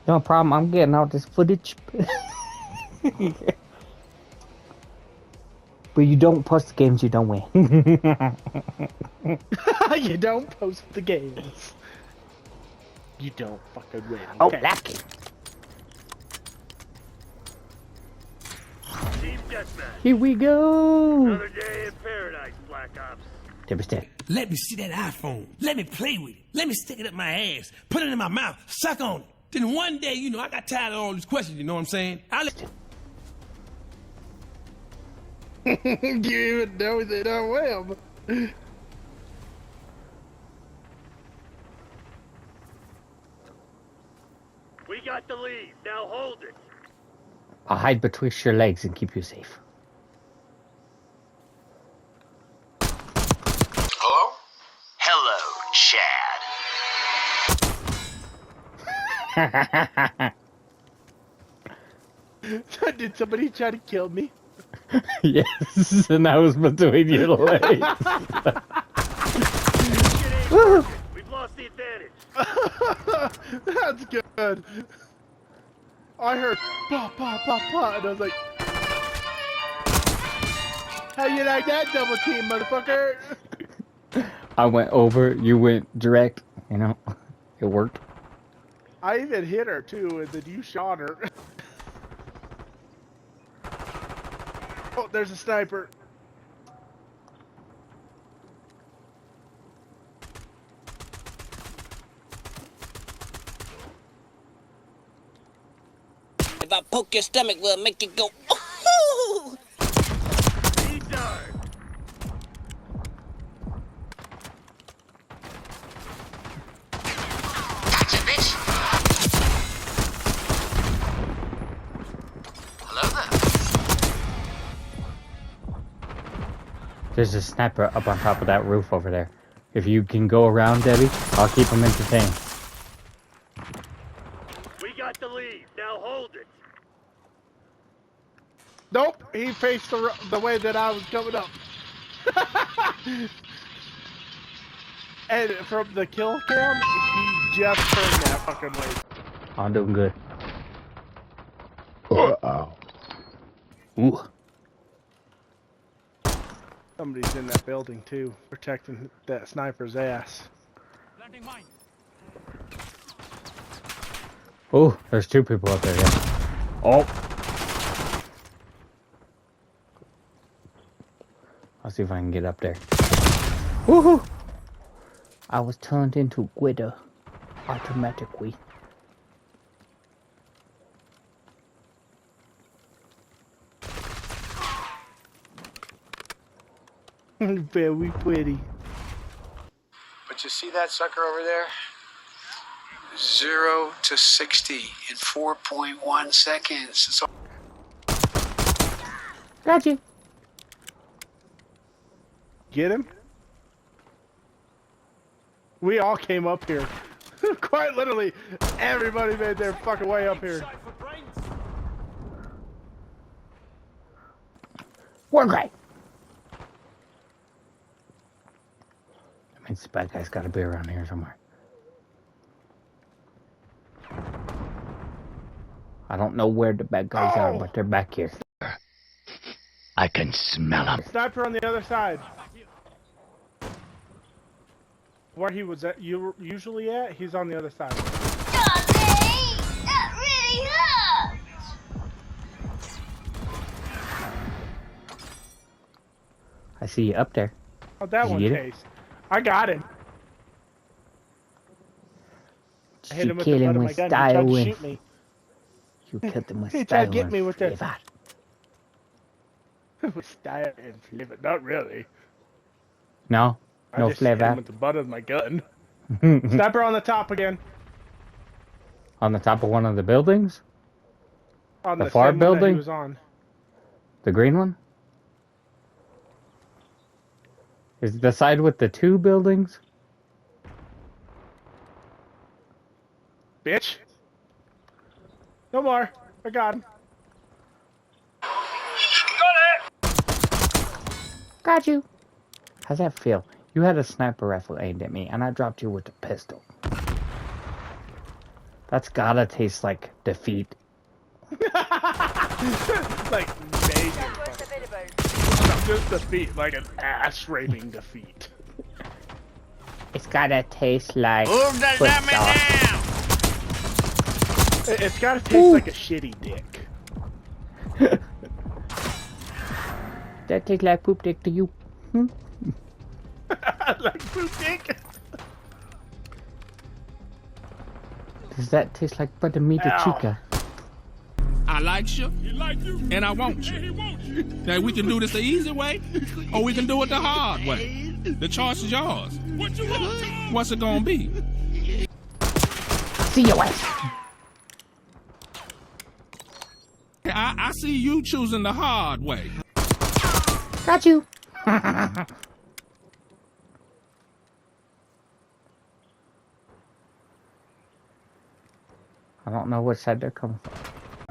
No problem. I'm getting out this footage. But you don't post the games you don't win. You don't post the games. You don't fucking win. Oh, Okay. lucky. Team Deathmatch. Here we go. Another day in paradise, Black Ops. Devastated. Let me see that iPhone. Let me play with it. Let me stick it up my ass. Put it in my mouth. Suck on it. Then one day, you know, I got tired of all these questions, you know what I'm saying? You even know that I will. We got the lead. Now hold it. I'll hide betwixt your legs and keep you safe. Hello? Hello, Chad. Did somebody try to kill me? Yes, and I was between your legs. We've lost the advantage. That's good. I heard pop, pop, pop, pop, and I was like, how you like that double team, motherfucker? I went over, you went direct, you know. It worked. I even hit her too, and then you shot her. Oh, there's a sniper. If I poke your stomach, will it make you go, ooh! Lead dart. Gotcha, bitch. Hello there. There's a sniper up on top of that roof over there. If you can go around, Debbie, I'll keep him entertained. We got the lead. Now hold it. Nope, he faced the way that I was coming up. And from the kill cam, he just turned that fucking way. I'm doing good. Uh-oh. Ooh. Somebody's in that building too, protecting that sniper's ass. Oh, there's two people up there, yeah. Oh. I'll see if I can get up there. Woohoo! I was turned into Guido automatically. Very pretty. But you see that sucker over there? 0 to 60 in 4.1 seconds. So Got you. Get him? We all came up here. Quite literally, everybody made their fucking way up here. One guy. That means the bad guy's gotta be around here somewhere. I don't know where the bad guys are, but they're back here. I can smell them. Sniper on the other side. Where he was at, usually at, he's on the other side. That really hurts! I see you up there. Oh, that Did you one get it? case. I got him. I hit You him with the kill butt him of my with gun. He style tried to and shoot me. you killed him with He style tried to get and me with that. flavor. With style and flavor. Not really. No, I no just hit him flavor. with the butt of my gun. Sniper on the top again. On the top of one of the buildings? On The the far same one that building? he was on. The green one? Is it the side with the two buildings? Bitch. No more. I got him. Got you. How's that feel? You had a sniper rifle aimed at me, and I dropped you with a pistol. That's gotta taste like defeat. Like major. Not just defeat, like an ass raping defeat. It's gotta taste like Move the foot dummy sauce. down! It's gotta taste like a shitty dick. That tastes like poop dick to you. Like poop dick. Does that taste like butter-meat Ow. chica? I like you, and I want you. Now we can do this the easy way, or we can do it the hard way. The choice is yours. What you want? What's it gonna be? See you ass. I see you choosing the hard way. Got you. I don't know which side they're coming from.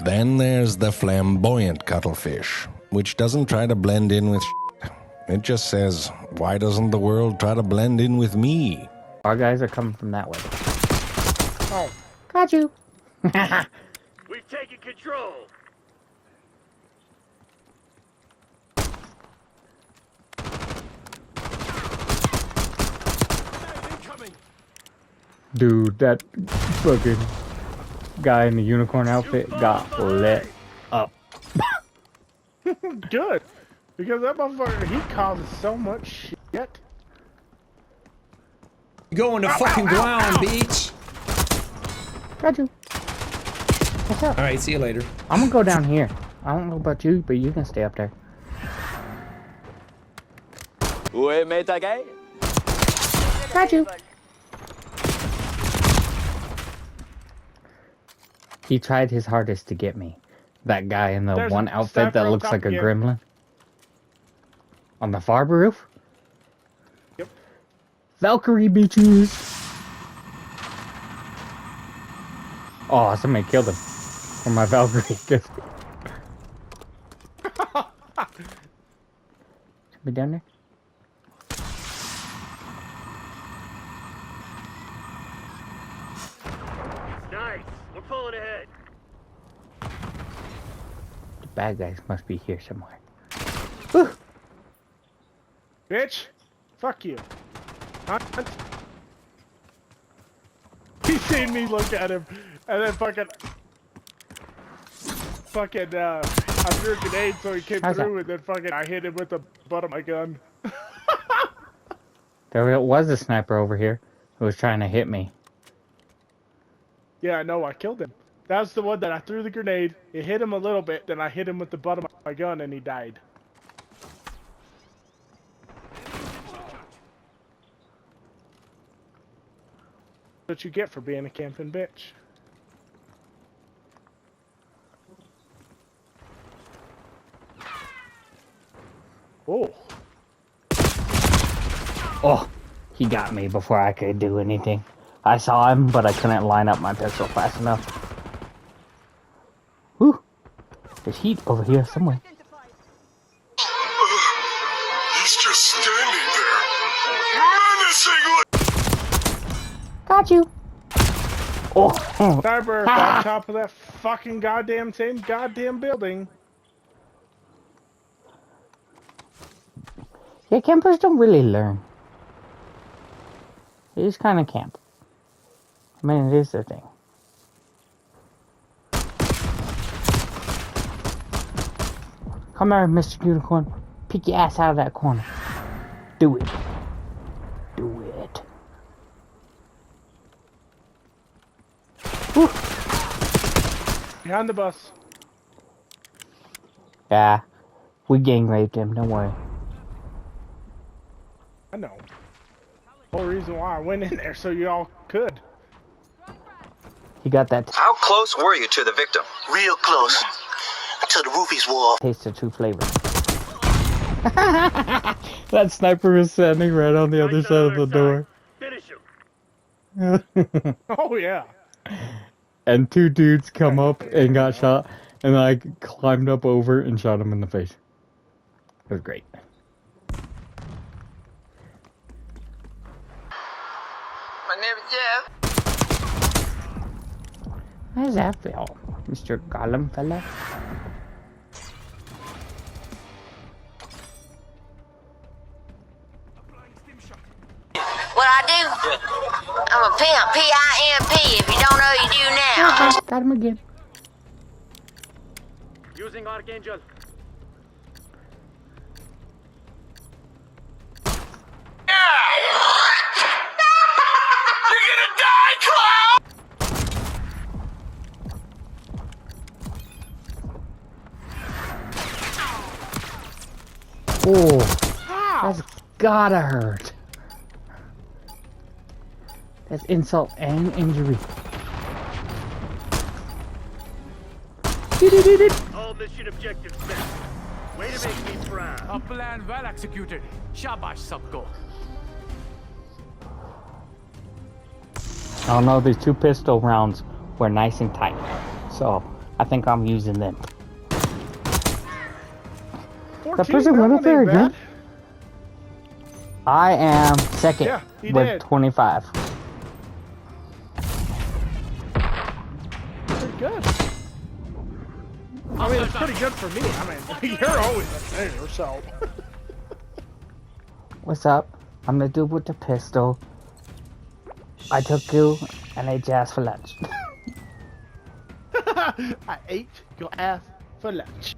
Then there's the flamboyant cuttlefish, which doesn't try to blend in with shit. It just says, why doesn't the world try to blend in with me? Our guys are coming from that way. Oh, Got you. We've taken control. Dude, that fucking guy in the unicorn outfit got lit up. good. Because that motherfucker, he causes so much shit. Go on the fucking ground, bitch. Got you. What's up? All right, see you later. I'm gonna go down here. I don't know about you, but you can stay up there. Got you. He tried his hardest to get me. That guy in the There's one a outfit that sniper looks up like a here. gremlin. On the far roof? Yep. Valkyrie beaches! Oh, somebody killed him. For my Valkyrie. Somebody down there? Nice. We're pulling ahead. The bad guys must be here somewhere. Bitch. Fuck you. Hunt. He seen me look at him, and then fucking, I threw a grenade so he came How's through, and then fucking, I hit him with the butt of my gun. There was a sniper over here who was trying to hit me. Yeah, I know, I killed him. That's the one that I threw the grenade, it hit him a little bit, then I hit him with the butt of my gun, and he died. What you get for being a camping bitch. Oh. Oh, he got me before I could do anything. I saw him, but I couldn't line up my pistol fast enough. Whew. There's heat over here somewhere. He's just standing there, menacingly. Got you. Oh. Sniper on top of that fucking goddamn same goddamn building. Yeah, campers don't really learn. They just kind of camp. I mean, it is their thing. Come here, Mr. Unicorn. Pick your ass out of that corner. Do it. Do it. Whew. Behind the bus. Yeah, we gang raped him. Don't worry. I know. The whole reason why I went in there so y'all could. He got that How close were you to the victim? Real close. Until the roofies wore off. taste of true flavor. That sniper is standing right on the other Right side of the door. Finish him. Oh yeah. And two dudes come up and got shot, and I climbed up over and shot him in the face. It was great. My name is Jeff. How does that feel, Mr. Gollum fella? What I do? I'm a pimp. P-I-M-P. If you don't know, you do now. Got him again. Using Archangel. Oh, that's gotta hurt. That's insult and injury. All mission objectives met. Way to make me proud. A plan well executed. Shabash, Sabko. I don't know, these 2 pistol rounds were nice and tight. So, I think I'm using them. The person went up there again. I am second Yeah, he with did. 25. Pretty good. I mean, it's pretty good for me. I mean, you're always a player, so. What's up? I'm the dude with the pistol. I took you and ate your ass for lunch. I ate your ass for lunch.